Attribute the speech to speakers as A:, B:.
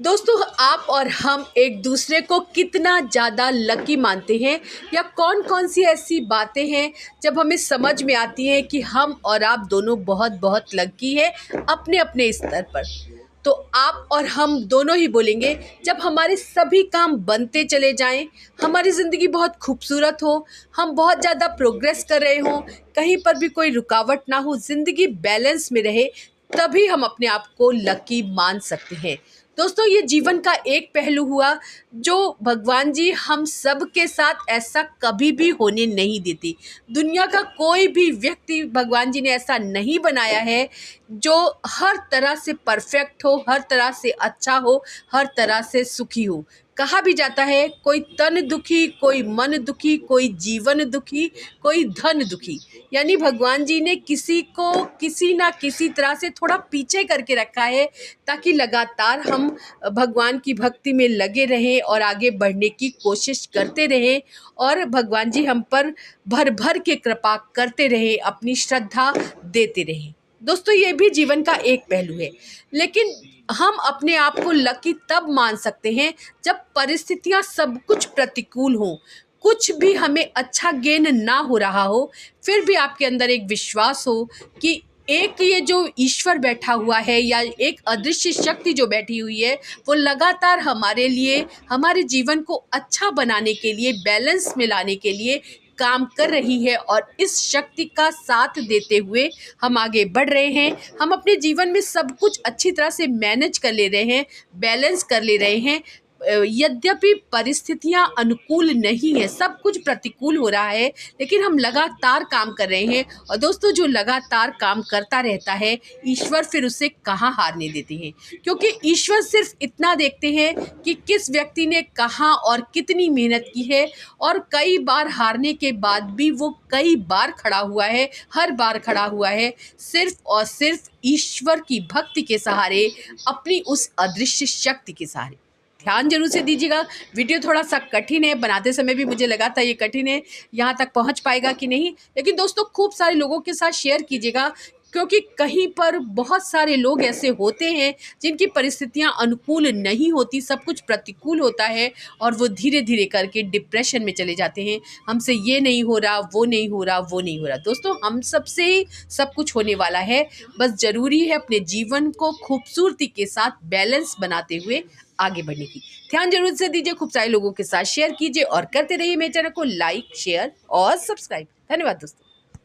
A: दोस्तों, आप और हम एक दूसरे को कितना ज़्यादा लकी मानते हैं या कौन कौन सी ऐसी बातें हैं जब हमें समझ में आती हैं कि हम और आप दोनों बहुत बहुत लकी हैं अपने अपने स्तर पर। तो आप और हम दोनों ही बोलेंगे जब हमारे सभी काम बनते चले जाएं, हमारी ज़िंदगी बहुत खूबसूरत हो, हम बहुत ज़्यादा प्रोग्रेस कर रहे हों, कहीं पर भी कोई रुकावट ना हो, ज़िंदगी बैलेंस में रहे, तभी हम अपने आप को लकी मान सकते हैं। दोस्तों, ये जीवन का एक पहलू हुआ जो भगवान जी हम सब के साथ ऐसा कभी भी होने नहीं देती। दुनिया का कोई भी व्यक्ति भगवान जी ने ऐसा नहीं बनाया है जो हर तरह से परफेक्ट हो, हर तरह से अच्छा हो, हर तरह से सुखी हो। कहा भी जाता है कोई तन दुखी, कोई मन दुखी, कोई जीवन दुखी, कोई धन दुखी। यानी भगवान जी ने किसी को किसी ना किसी तरह से थोड़ा पीछे करके रखा है ताकि लगातार हम भगवान की भक्ति में लगे रहें और आगे बढ़ने की कोशिश करते रहें और भगवान जी हम पर भर भर के कृपा करते रहें, अपनी श्रद्धा देते रहें। दोस्तों, ये भी जीवन का एक पहलू है, लेकिन हम अपने आप को लकी तब मान सकते हैं जब परिस्थितियां सब कुछ प्रतिकूल हों, कुछ भी हमें अच्छा गेन ना हो रहा हो, फिर भी आपके अंदर एक विश्वास हो कि एक ये जो ईश्वर बैठा हुआ है या एक अदृश्य शक्ति जो बैठी हुई है, वो लगातार हमारे लिए, हमारे जीवन को अच्छा बनाने के लिए, बैलेंस में लाने के लिए काम कर रही है और इस शक्ति का साथ देते हुए हम आगे बढ़ रहे हैं। हम अपने जीवन में सब कुछ अच्छी तरह से मैनेज कर ले रहे हैं, बैलेंस कर ले रहे हैं। यद्यपि परिस्थितियां अनुकूल नहीं है, सब कुछ प्रतिकूल हो रहा है, लेकिन हम लगातार काम कर रहे हैं। और दोस्तों, जो लगातार काम करता रहता है, ईश्वर फिर उसे कहाँ हारने देते हैं, क्योंकि ईश्वर सिर्फ इतना देखते हैं कि किस व्यक्ति ने कहाँ और कितनी मेहनत की है। और कई बार हारने के बाद भी वो कई बार खड़ा हुआ है, हर बार खड़ा हुआ है, सिर्फ और सिर्फ ईश्वर की भक्ति के सहारे, अपनी उस अदृश्य शक्ति के सहारे। ध्यान जरूर से दीजिएगा। वीडियो थोड़ा सा कठिन है, बनाते समय भी मुझे लगा था ये कठिन है, यहाँ तक पहुँच पाएगा कि नहीं, लेकिन दोस्तों खूब सारे लोगों के साथ शेयर कीजिएगा, क्योंकि कहीं पर बहुत सारे लोग ऐसे होते हैं जिनकी परिस्थितियां अनुकूल नहीं होती, सब कुछ प्रतिकूल होता है और वो धीरे धीरे करके डिप्रेशन में चले जाते हैं। हमसे ये नहीं हो रहा, वो नहीं हो रहा, वो नहीं हो रहा। दोस्तों, हम सबसे ही सब कुछ होने वाला है, बस ज़रूरी है अपने जीवन को खूबसूरती के साथ बैलेंस बनाते हुए आगे बढ़ने की। ध्यान जरूर से दीजिए, खूब सारे लोगों के साथ शेयर कीजिए और करते रहिए मेरे चैनल को लाइक, शेयर और सब्सक्राइब। धन्यवाद दोस्तों।